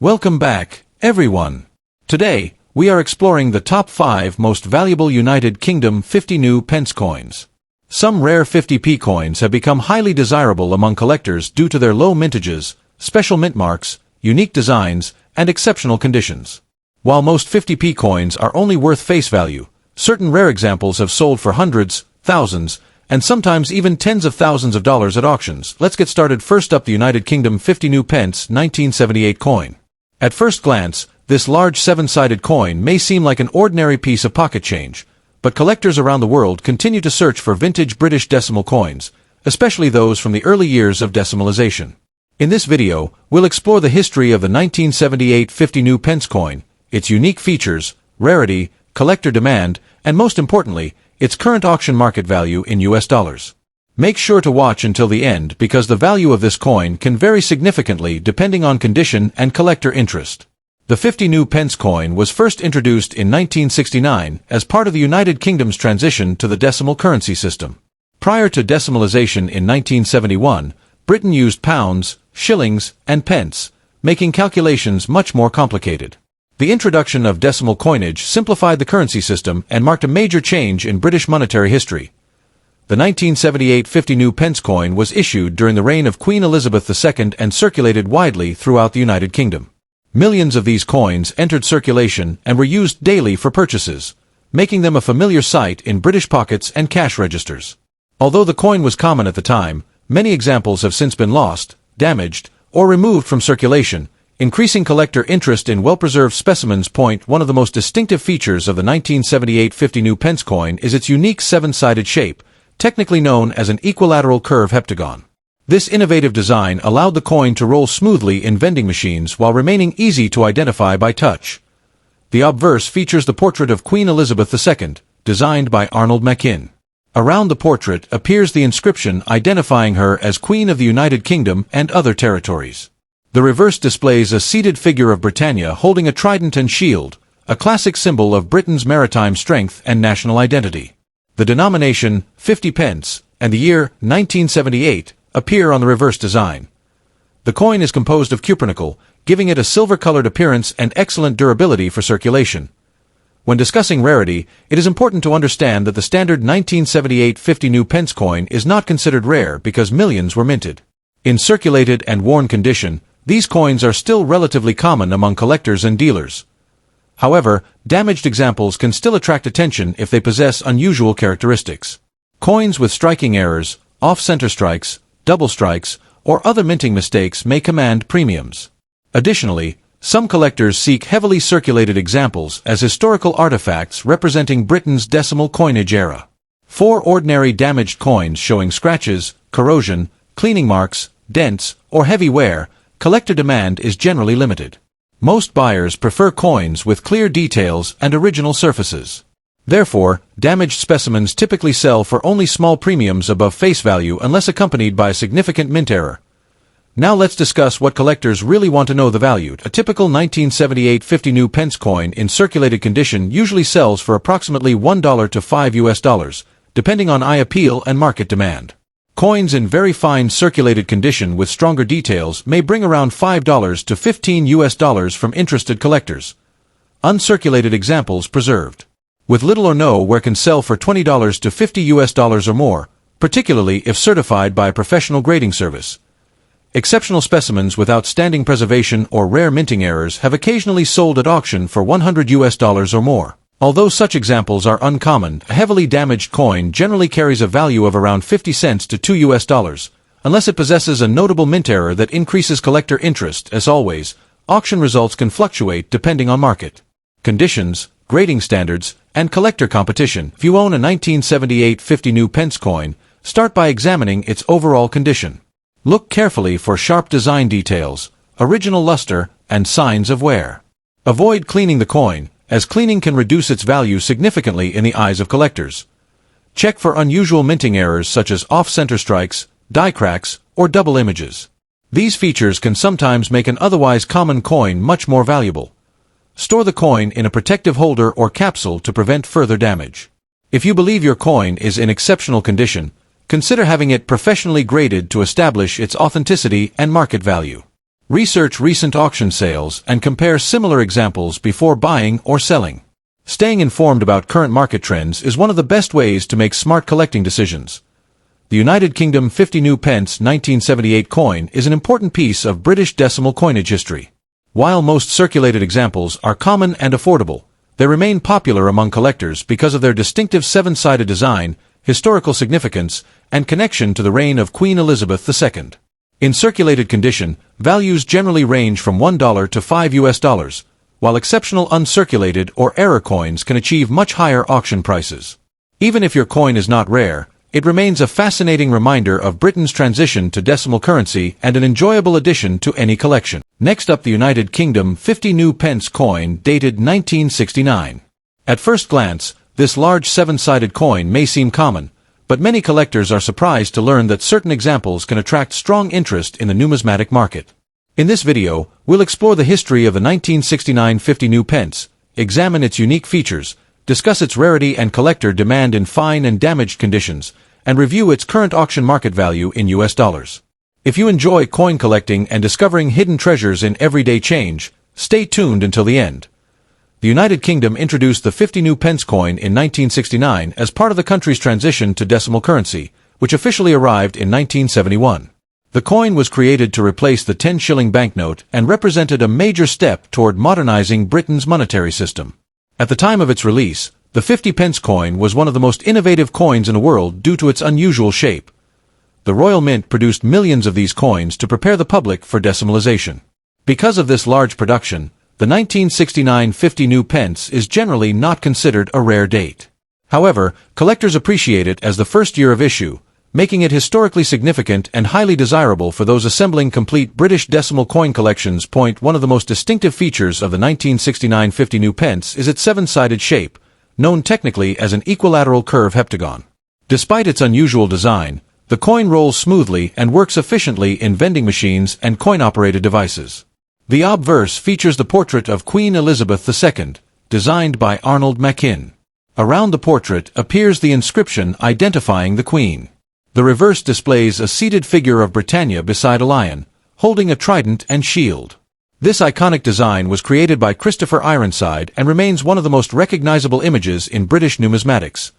Welcome back, everyone. Today, we are exploring the top 5 most valuable United Kingdom 50 new pence coins. Some rare 50p coins have become highly desirable among collectors due to their low mintages, special mint marks, unique designs, and exceptional conditions. While most 50p coins are only worth face value, certain rare examples have sold for hundreds, thousands, and sometimes even tens of thousands of dollars at auctions. Let's get started. First up, the United Kingdom 50 new pence 1978 coin. At first glance, this large 7-sided coin may seem like an ordinary piece of pocket change, but collectors around the world continue to search for vintage British decimal coins, especially those from the early years of decimalization. In this video, we'll explore the history of the 1978 50 new pence coin, its unique features, rarity, collector demand, and most importantly, its current auction market value in US dollars. Make sure to watch until the end because the value of this coin can vary significantly depending on condition and collector interest. The 50 new pence coin was first introduced in 1969 as part of the United Kingdom's transition to the decimal currency system. Prior to decimalization in 1971, Britain used pounds, shillings, and pence, making calculations much more complicated. The introduction of decimal coinage simplified the currency system and marked a major change in British monetary history. The 1978 50 new pence coin was issued during the reign of Queen Elizabeth II and circulated widely throughout the United Kingdom. Millions of these coins entered circulation and were used daily for purchases, making them a familiar sight in British pockets and cash registers. Although the coin was common at the time, many examples have since been lost, damaged, or removed from circulation, increasing collector interest in well-preserved specimens. One of the most distinctive features of the 1978 50 new pence coin is its unique 7-sided shape, technically known as an equilateral curve heptagon. This innovative design allowed the coin to roll smoothly in vending machines while remaining easy to identify by touch. The obverse features the portrait of Queen Elizabeth II, designed by Arnold Machin. Around the portrait appears the inscription identifying her as Queen of the United Kingdom and other territories. The reverse displays a seated figure of Britannia holding a trident and shield, a classic symbol of Britain's maritime strength and national identity. The denomination, 50 pence, and the year, 1978, appear on the reverse design. The coin is composed of cupronickel, giving it a silver-colored appearance and excellent durability for circulation. When discussing rarity, it is important to understand that the standard 1978 50 new pence coin is not considered rare because millions were minted. In circulated and worn condition, these coins are still relatively common among collectors and dealers. However, damaged examples can still attract attention if they possess unusual characteristics. Coins with striking errors, off-center strikes, double strikes, or other minting mistakes may command premiums. Additionally, some collectors seek heavily circulated examples as historical artifacts representing Britain's decimal coinage era. For ordinary damaged coins showing scratches, corrosion, cleaning marks, dents, or heavy wear, collector demand is generally limited. Most buyers prefer coins with clear details and original surfaces. Therefore, damaged specimens typically sell for only small premiums above face value unless accompanied by a significant mint error. Now let's discuss what collectors really want to know the value. A typical 1978 50 new pence coin in circulated condition usually sells for approximately $1 to $5, depending on eye appeal and market demand. Coins in very fine circulated condition with stronger details may bring around $5 to $15 from interested collectors. Uncirculated examples preserved with little or no wear can sell for $20 to $50 or more, particularly if certified by a professional grading service. Exceptional specimens with outstanding preservation or rare minting errors have occasionally sold at auction for $100 or more. Although such examples are uncommon, a heavily damaged coin generally carries a value of around 50 cents to $2, unless it possesses a notable mint error that increases collector interest. As always, auction results can fluctuate depending on market conditions, grading standards, and collector competition. If you own a 1978 50 new pence coin, start by examining its overall condition. Look carefully for sharp design details, original luster, and signs of wear. Avoid cleaning the coin, as cleaning can reduce its value significantly in the eyes of collectors. Check for unusual minting errors such as off-center strikes, die cracks, or double images. These features can sometimes make an otherwise common coin much more valuable. Store the coin in a protective holder or capsule to prevent further damage. If you believe your coin is in exceptional condition, consider having it professionally graded to establish its authenticity and market value. Research recent auction sales and compare similar examples before buying or selling. Staying informed about current market trends is one of the best ways to make smart collecting decisions. The United Kingdom 50 new pence 1978 coin is an important piece of British decimal coinage history. While most circulated examples are common and affordable, they remain popular among collectors because of their distinctive seven-sided design, historical significance, and connection to the reign of Queen Elizabeth II. In circulated condition, values generally range from $1 to $5, while exceptional uncirculated or error coins can achieve much higher auction prices. Even if your coin is not rare, it remains a fascinating reminder of Britain's transition to decimal currency and an enjoyable addition to any collection. Next up, the United Kingdom 50 new pence coin dated 1969. At first glance, this large seven-sided coin may seem common, but many collectors are surprised to learn that certain examples can attract strong interest in the numismatic market. In this video, we'll explore the history of the 1969 50 new pence, examine its unique features, discuss its rarity and collector demand in fine and damaged conditions, and review its current auction market value in US dollars. If you enjoy coin collecting and discovering hidden treasures in everyday change, stay tuned until the end. The United Kingdom introduced the 50 new pence coin in 1969 as part of the country's transition to decimal currency, which officially arrived in 1971. The coin was created to replace the 10-shilling banknote and represented a major step toward modernizing Britain's monetary system. At the time of its release, the 50 pence coin was one of the most innovative coins in the world due to its unusual shape. The Royal Mint produced millions of these coins to prepare the public for decimalization. Because of this large production, the 1969 50 new pence is generally not considered a rare date. However, collectors appreciate it as the first year of issue, making it historically significant and highly desirable for those assembling complete British decimal coin collections. One of the most distinctive features of the 1969 50 new pence is its seven-sided shape, known technically as an equilateral curve heptagon. Despite its unusual design, the coin rolls smoothly and works efficiently in vending machines and coin-operated devices. The obverse features the portrait of Queen Elizabeth II, designed by Arnold Machin. Around the portrait appears the inscription identifying the Queen. The reverse displays a seated figure of Britannia beside a lion, holding a trident and shield. This iconic design was created by Christopher Ironside and remains one of the most recognizable images in British numismatics.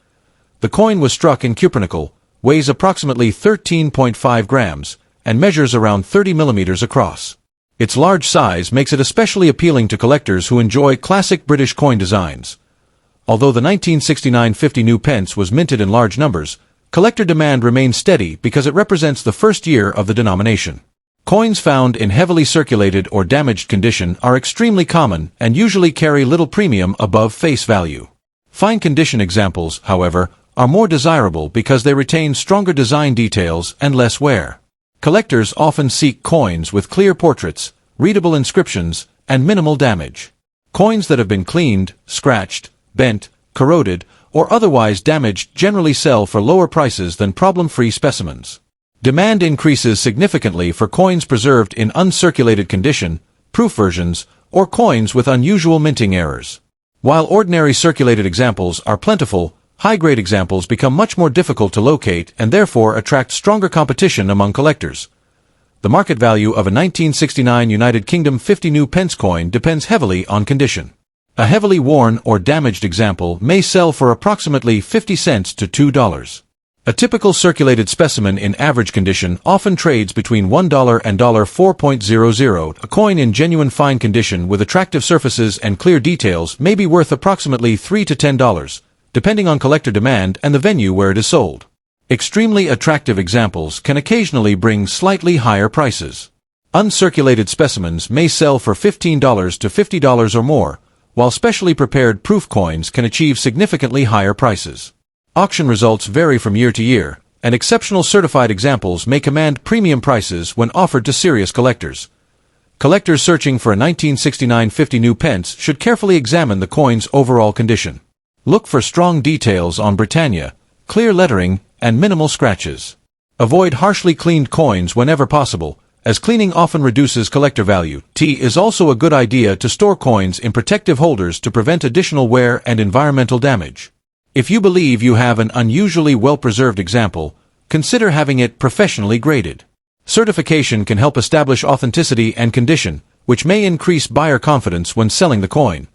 The coin was struck in cupronickel, weighs approximately 13.5 grams, and measures around 30 millimeters across. Its large size makes it especially appealing to collectors who enjoy classic British coin designs. Although the 1969 50 new pence was minted in large numbers, collector demand remains steady because it represents the first year of the denomination. Coins found in heavily circulated or damaged condition are extremely common and usually carry little premium above face value. Fine condition examples, however, are more desirable because they retain stronger design details and less wear. Collectors often seek coins with clear portraits, readable inscriptions, and minimal damage. Coins that have been cleaned, scratched, bent, corroded, or otherwise damaged generally sell for lower prices than problem-free specimens. Demand increases significantly for coins preserved in uncirculated condition, proof versions, or coins with unusual minting errors. While ordinary circulated examples are plentiful, high-grade examples become much more difficult to locate and therefore attract stronger competition among collectors. The market value of a 1969 United Kingdom 50 new pence coin depends heavily on condition. A heavily worn or damaged example may sell for approximately 50 cents to $2. A typical circulated specimen in average condition often trades between $1 and $4.00. A coin in genuine fine condition with attractive surfaces and clear details may be worth approximately $3 to $10, depending on collector demand and the venue where it is sold. Extremely attractive examples can occasionally bring slightly higher prices. Uncirculated specimens may sell for $15 to $50 or more, while specially prepared proof coins can achieve significantly higher prices. Auction results vary from year to year, and exceptional certified examples may command premium prices when offered to serious collectors. Collectors searching for a 1969 50 new pence should carefully examine the coin's overall condition. Look for strong details on Britannia, clear lettering, and minimal scratches. Avoid harshly cleaned coins whenever possible, as cleaning often reduces collector value. It is also a good idea to store coins in protective holders to prevent additional wear and environmental damage. If you believe you have an unusually well-preserved example, consider having it professionally graded. Certification can help establish authenticity and condition, which may increase buyer confidence when selling the coin.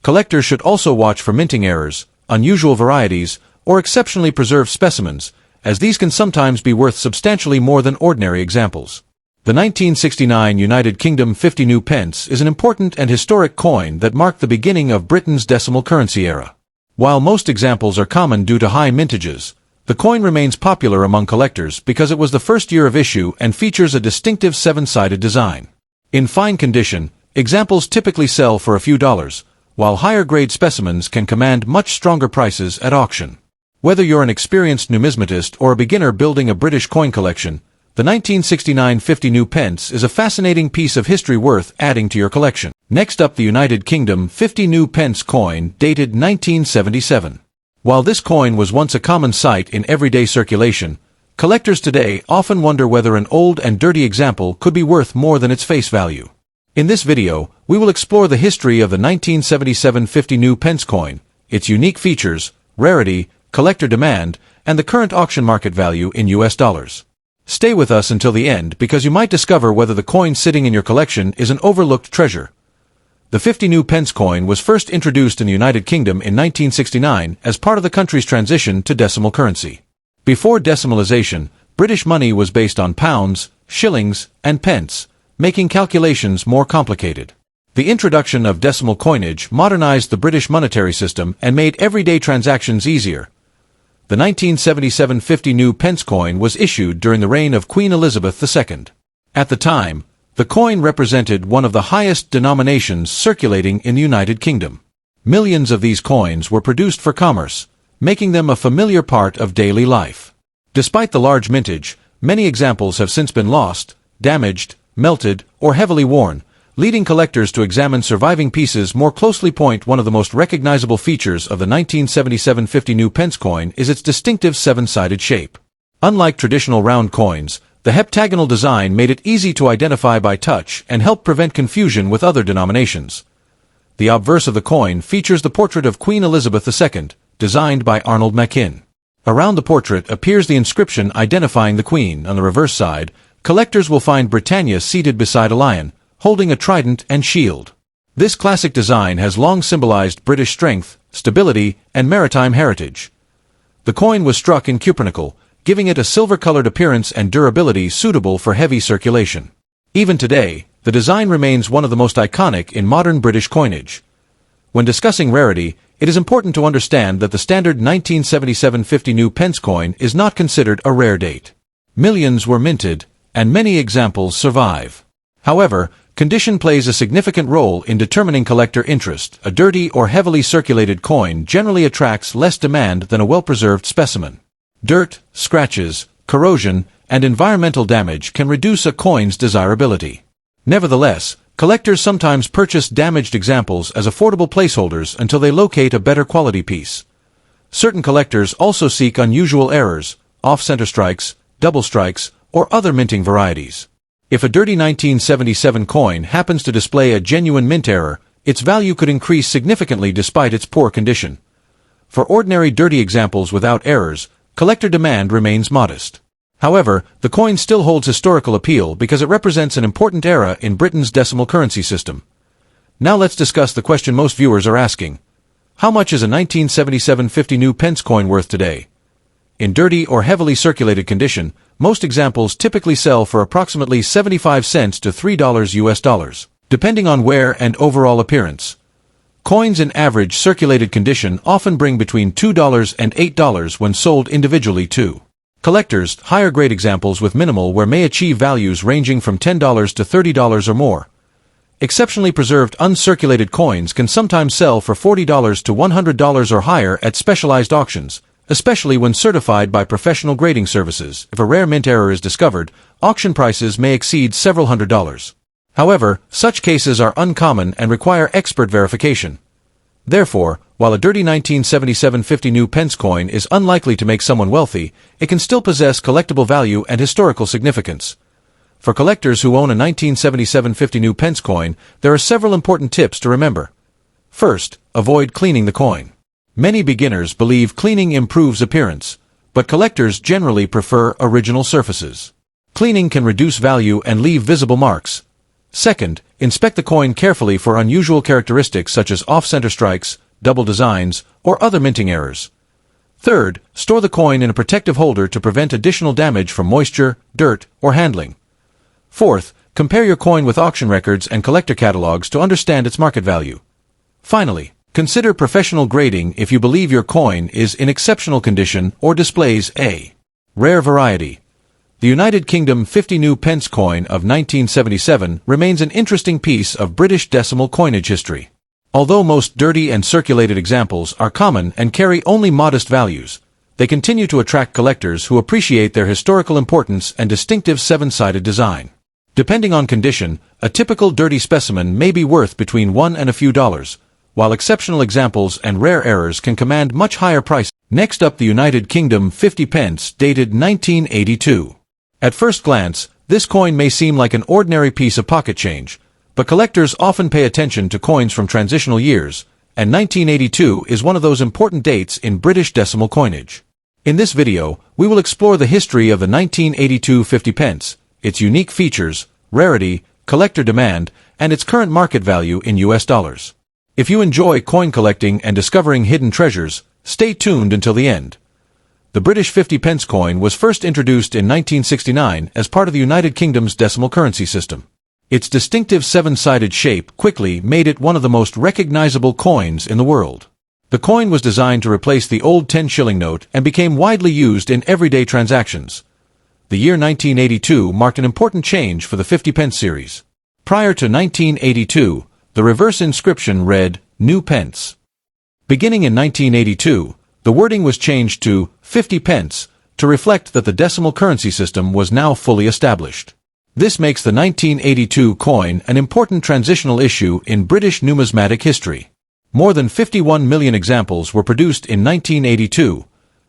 Collectors should also watch for minting errors, unusual varieties, or exceptionally preserved specimens, as these can sometimes be worth substantially more than ordinary examples. The 1969 United Kingdom 50 new pence is an important and historic coin that marked the beginning of Britain's decimal currency era. While most examples are common due to high mintages, the coin remains popular among collectors because it was the first year of issue and features a distinctive seven-sided design. In fine condition, examples typically sell for a few dollars, while higher-grade specimens can command much stronger prices at auction. Whether you're an experienced numismatist or a beginner building a British coin collection, the 1969 50 new pence is a fascinating piece of history worth adding to your collection. Next up, the United Kingdom 50 new pence coin, dated 1977. While this coin was once a common sight in everyday circulation, collectors today often wonder whether an old and dirty example could be worth more than its face value. In this video, we will explore the history of the 1977 50 new pence coin, its unique features, rarity, collector demand, and the current auction market value in US dollars. Stay with us until the end because you might discover whether the coin sitting in your collection is an overlooked treasure. The 50 new pence coin was first introduced in the United Kingdom in 1969 as part of the country's transition to decimal currency. Before decimalization, British money was based on pounds, shillings, and pence, making calculations more complicated. The introduction of decimal coinage modernized the British monetary system and made everyday transactions easier. The 1977 50 new pence coin was issued during the reign of Queen Elizabeth II. At the time, the coin represented one of the highest denominations circulating in the United Kingdom. Millions of these coins were produced for commerce, making them a familiar part of daily life. Despite the large mintage, many examples have since been lost, damaged, melted, or heavily worn, leading collectors to examine surviving pieces more closely. One of the most recognizable features of the 1977 50 new pence coin is its distinctive seven-sided shape. Unlike traditional round coins, the heptagonal design made it easy to identify by touch and helped prevent confusion with other denominations. The obverse of the coin features the portrait of Queen Elizabeth II, designed by Arnold Machin. Around the portrait appears the inscription identifying the Queen. On the reverse side, collectors will find Britannia seated beside a lion, holding a trident and shield. This classic design has long symbolized British strength, stability, and maritime heritage. The coin was struck in cupronickel, giving it a silver-colored appearance and durability suitable for heavy circulation. Even today, the design remains one of the most iconic in modern British coinage. When discussing rarity, it is important to understand that the standard 1977 50 new pence coin is not considered a rare date. Millions were minted, and many examples survive. However, condition plays a significant role in determining collector interest. A dirty or heavily circulated coin generally attracts less demand than a well-preserved specimen. Dirt, scratches, corrosion, and environmental damage can reduce a coin's desirability. Nevertheless, collectors sometimes purchase damaged examples as affordable placeholders until they locate a better quality piece. Certain collectors also seek unusual errors, off-center strikes, double strikes, or other minting varieties. If a dirty 1977 coin happens to display a genuine mint error, its value could increase significantly despite its poor condition. For ordinary dirty examples without errors, collector demand remains modest. However, the coin still holds historical appeal because it represents an important era in Britain's decimal currency system. Now let's discuss the question most viewers are asking. How much is a 1977 50 new pence coin worth today? In dirty or heavily circulated condition, most examples typically sell for approximately 75 cents to $3 US dollars, depending on wear and overall appearance. Coins in average circulated condition often bring between $2 and $8 when sold individually to collectors. Higher grade examples with minimal wear may achieve values ranging from $10 to $30 or more. Exceptionally preserved uncirculated coins can sometimes sell for $40 to $100 or higher at specialized auctions, especially when certified by professional grading services. If a rare mint error is discovered, auction prices may exceed several $100s. However, such cases are uncommon and require expert verification. Therefore, while a dirty 1977 50 new pence coin is unlikely to make someone wealthy, it can still possess collectible value and historical significance. For collectors who own a 1977 50 new pence coin, there are several important tips to remember. First, avoid cleaning the coin. Many beginners believe cleaning improves appearance, but collectors generally prefer original surfaces. Cleaning can reduce value and leave visible marks. Second, inspect the coin carefully for unusual characteristics such as off-center strikes, double designs, or other minting errors. Third, store the coin in a protective holder to prevent additional damage from moisture, dirt, or handling. Fourth, compare your coin with auction records and collector catalogs to understand its market value. Finally, consider professional grading if you believe your coin is in exceptional condition or displays a rare variety. The United Kingdom 50 new pence coin of 1977 remains an interesting piece of British decimal coinage history. Although most dirty and circulated examples are common and carry only modest values, they continue to attract collectors who appreciate their historical importance and distinctive seven-sided design. Depending on condition, a typical dirty specimen may be worth between $1 and a few dollars, while exceptional examples and rare errors can command much higher prices. Next up, the United Kingdom 50 pence dated 1982. At first glance, this coin may seem like an ordinary piece of pocket change, but collectors often pay attention to coins from transitional years, and 1982 is one of those important dates in British decimal coinage. In this video, we will explore the history of the 1982 50 pence, its unique features, rarity, collector demand, and its current market value in US dollars. If you enjoy coin collecting and discovering hidden treasures, stay tuned until the end. The British 50 pence coin was first introduced in 1969 as part of the United Kingdom's decimal currency system. Its distinctive seven-sided shape quickly made it one of the most recognizable coins in the world. The coin was designed to replace the old 10-shilling note and became widely used in everyday transactions. The year 1982 marked an important change for the 50 pence series. Prior to 1982, the reverse inscription read, "New Pence." Beginning in 1982, the wording was changed to 50 pence to reflect that the decimal currency system was now fully established. This makes the 1982 coin an important transitional issue in British numismatic history. More than 51 million examples were produced in 1982,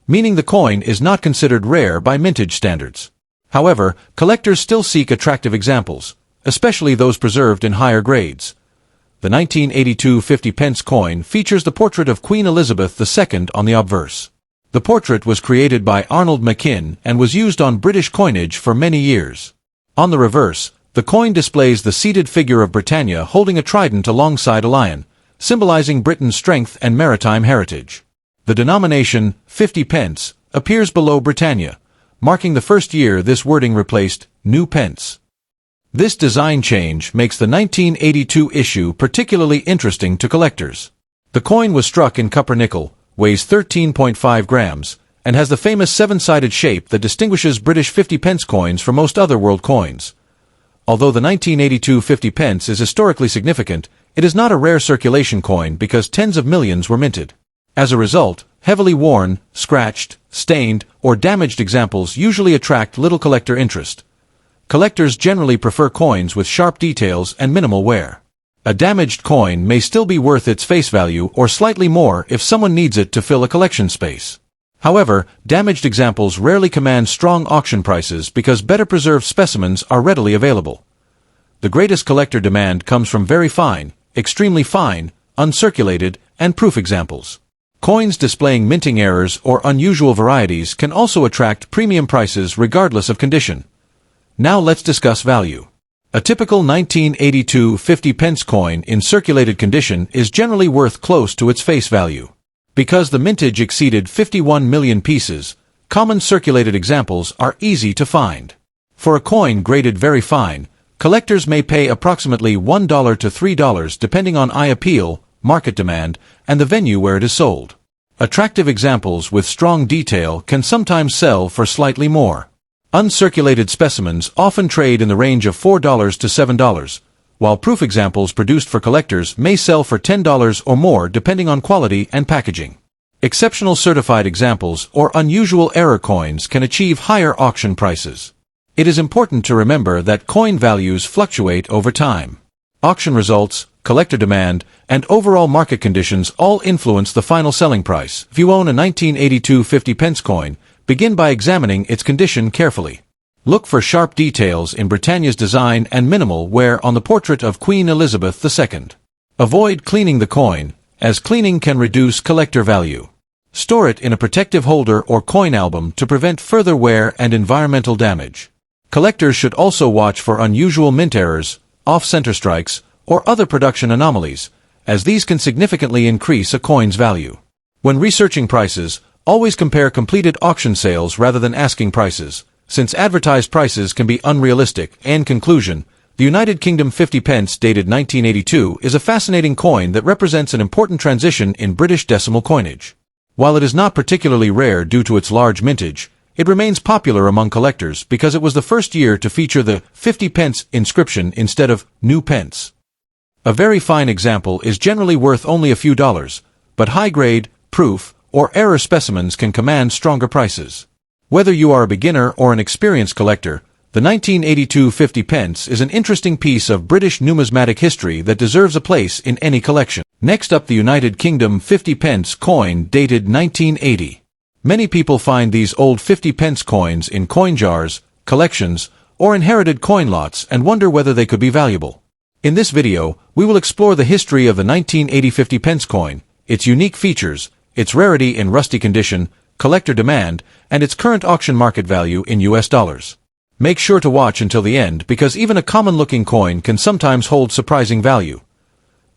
meaning the coin is not considered rare by mintage standards. However, collectors still seek attractive examples, especially those preserved in higher grades. The 1982 50 pence coin features the portrait of Queen Elizabeth II on the obverse. The portrait was created by Arnold Machin and was used on British coinage for many years. On the reverse, the coin displays the seated figure of Britannia holding a trident alongside a lion, symbolizing Britain's strength and maritime heritage. The denomination, 50 pence, appears below Britannia, marking the first year this wording replaced new pence. This design change makes the 1982 issue particularly interesting to collectors. The coin was struck in copper nickel, weighs 13.5 grams, and has the famous seven-sided shape that distinguishes British 50 pence coins from most other world coins. Although the 1982 50 pence is historically significant, it is not a rare circulation coin because tens of millions were minted. As a result, heavily worn, scratched, stained, or damaged examples usually attract little collector interest. Collectors generally prefer coins with sharp details and minimal wear. A damaged coin may still be worth its face value or slightly more if someone needs it to fill a collection space. However, damaged examples rarely command strong auction prices because better preserved specimens are readily available. The greatest collector demand comes from very fine, extremely fine, uncirculated, and proof examples. Coins displaying minting errors or unusual varieties can also attract premium prices regardless of condition. Now let's discuss value. A typical 1982 50 pence coin in circulated condition is generally worth close to its face value. Because the mintage exceeded 51 million pieces, common circulated examples are easy to find. For a coin graded very fine, collectors may pay approximately $1 to $3 depending on eye appeal, market demand, and the venue where it is sold. Attractive examples with strong detail can sometimes sell for slightly more. Uncirculated specimens often trade in the range of $4 to $7, while proof examples produced for collectors may sell for $10 or more depending on quality and packaging. Exceptional certified examples or unusual error coins can achieve higher auction prices. It is important to remember that coin values fluctuate over time. Auction results, collector demand, and overall market conditions all influence the final selling price. If you own a 1982 50 pence coin, begin by examining its condition carefully. Look for sharp details in Britannia's design and minimal wear on the portrait of Queen Elizabeth II. Avoid cleaning the coin, as cleaning can reduce collector value. Store it in a protective holder or coin album to prevent further wear and environmental damage. Collectors should also watch for unusual mint errors, off-center strikes, or other production anomalies, as these can significantly increase a coin's value. When researching prices, always compare completed auction sales rather than asking prices, since advertised prices can be unrealistic. In conclusion, the United Kingdom 50 pence dated 1982 is a fascinating coin that represents an important transition in British decimal coinage. While it is not particularly rare due to its large mintage, it remains popular among collectors because it was the first year to feature the 50 pence inscription instead of new pence. A very fine example is generally worth only a few dollars, but high-grade, proof, or error specimens can command stronger prices. Whether you are a beginner or an experienced collector, the 1982 50 pence is an interesting piece of British numismatic history that deserves a place in any collection. Next up, the United Kingdom 50 pence coin dated 1980. Many people find these old 50 pence coins in coin jars, collections, or inherited coin lots and wonder whether they could be valuable. In this video, we will explore the history of the 1980 50 pence coin, its unique features, its rarity in rusty condition, collector demand, and its current auction market value in US dollars. Make sure to watch until the end because even a common-looking coin can sometimes hold surprising value.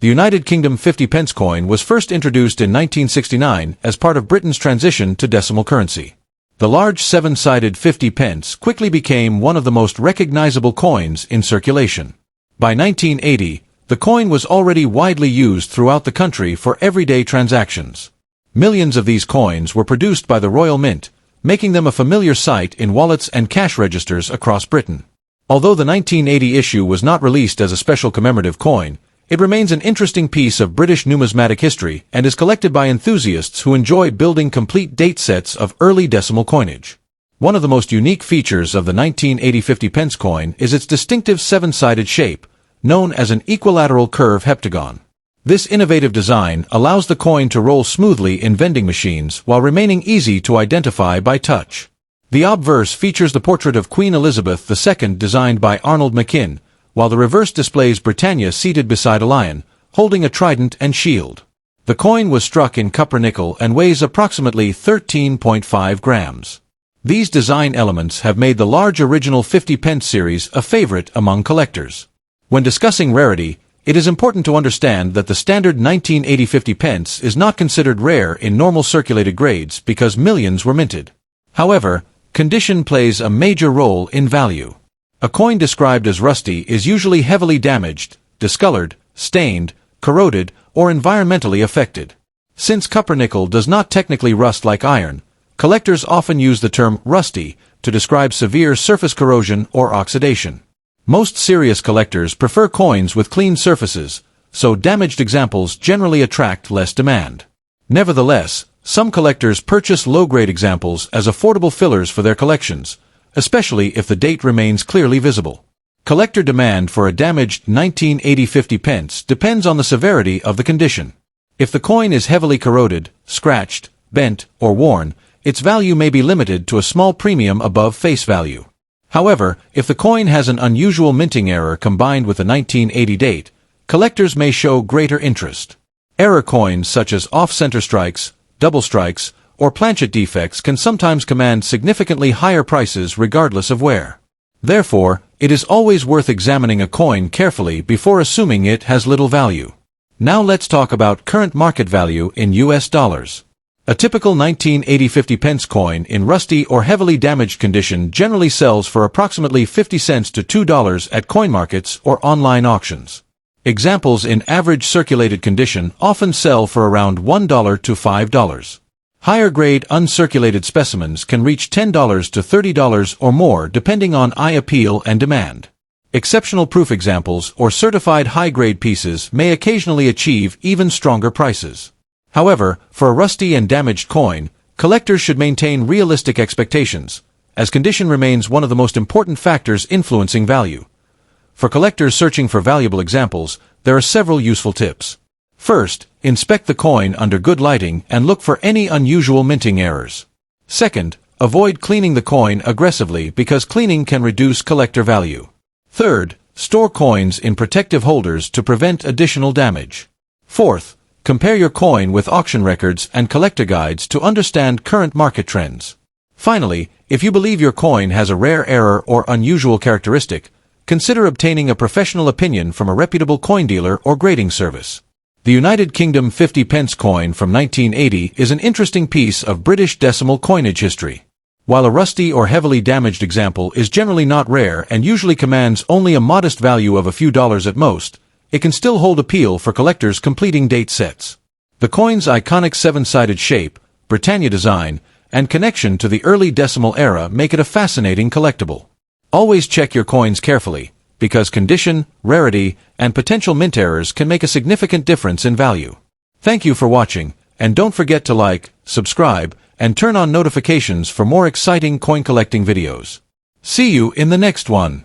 The United Kingdom 50 pence coin was first introduced in 1969 as part of Britain's transition to decimal currency. The large seven-sided 50 pence quickly became one of the most recognizable coins in circulation. By 1980, the coin was already widely used throughout the country for everyday transactions. Millions of these coins were produced by the Royal Mint, making them a familiar sight in wallets and cash registers across Britain. Although the 1980 issue was not released as a special commemorative coin, it remains an interesting piece of British numismatic history and is collected by enthusiasts who enjoy building complete date sets of early decimal coinage. One of the most unique features of the 1980 50 pence coin is its distinctive seven-sided shape, known as an equilateral curve heptagon. This innovative design allows the coin to roll smoothly in vending machines while remaining easy to identify by touch. The obverse features the portrait of Queen Elizabeth II designed by Arnold McKim, while the reverse displays Britannia seated beside a lion, holding a trident and shield. The coin was struck in copper-nickel and weighs approximately 13.5 grams. These design elements have made the large original 50 pence series a favorite among collectors. When discussing rarity, it is important to understand that the standard 1980 50 pence is not considered rare in normal circulated grades because millions were minted. However, condition plays a major role in value. A coin described as rusty is usually heavily damaged, discolored, stained, corroded, or environmentally affected. Since copper-nickel does not technically rust like iron, collectors often use the term rusty to describe severe surface corrosion or oxidation. Most serious collectors prefer coins with clean surfaces, so damaged examples generally attract less demand. Nevertheless, some collectors purchase low-grade examples as affordable fillers for their collections, especially if the date remains clearly visible. Collector demand for a damaged 1980 50 pence depends on the severity of the condition. If the coin is heavily corroded, scratched, bent, or worn, its value may be limited to a small premium above face value. However, if the coin has an unusual minting error combined with a 1980 date, collectors may show greater interest. Error coins such as off-center strikes, double strikes, or planchet defects can sometimes command significantly higher prices regardless of wear. Therefore, it is always worth examining a coin carefully before assuming it has little value. Now let's talk about current market value in US dollars. A typical 1980 50 pence coin in rusty or heavily damaged condition generally sells for approximately 50 cents to $2 at coin markets or online auctions. Examples in average circulated condition often sell for around $1 to $5. Higher-grade uncirculated specimens can reach $10 to $30 or more depending on eye appeal and demand. Exceptional proof examples or certified high-grade pieces may occasionally achieve even stronger prices. However, for a rusty and damaged coin, collectors should maintain realistic expectations, as condition remains one of the most important factors influencing value. For collectors searching for valuable examples, there are several useful tips. First, inspect the coin under good lighting and look for any unusual minting errors. Second, avoid cleaning the coin aggressively because cleaning can reduce collector value. Third, store coins in protective holders to prevent additional damage. Fourth, compare your coin with auction records and collector guides to understand current market trends. Finally, if you believe your coin has a rare error or unusual characteristic, consider obtaining a professional opinion from a reputable coin dealer or grading service. The United Kingdom 50 pence coin from 1980 is an interesting piece of British decimal coinage history. While a rusty or heavily damaged example is generally not rare and usually commands only a modest value of a few dollars at most, it can still hold appeal for collectors completing date sets. The coin's iconic seven-sided shape, Britannia design, and connection to the early decimal era make it a fascinating collectible. Always check your coins carefully, because condition, rarity, and potential mint errors can make a significant difference in value. Thank you for watching, and don't forget to like, subscribe, and turn on notifications for more exciting coin collecting videos. See you in the next one.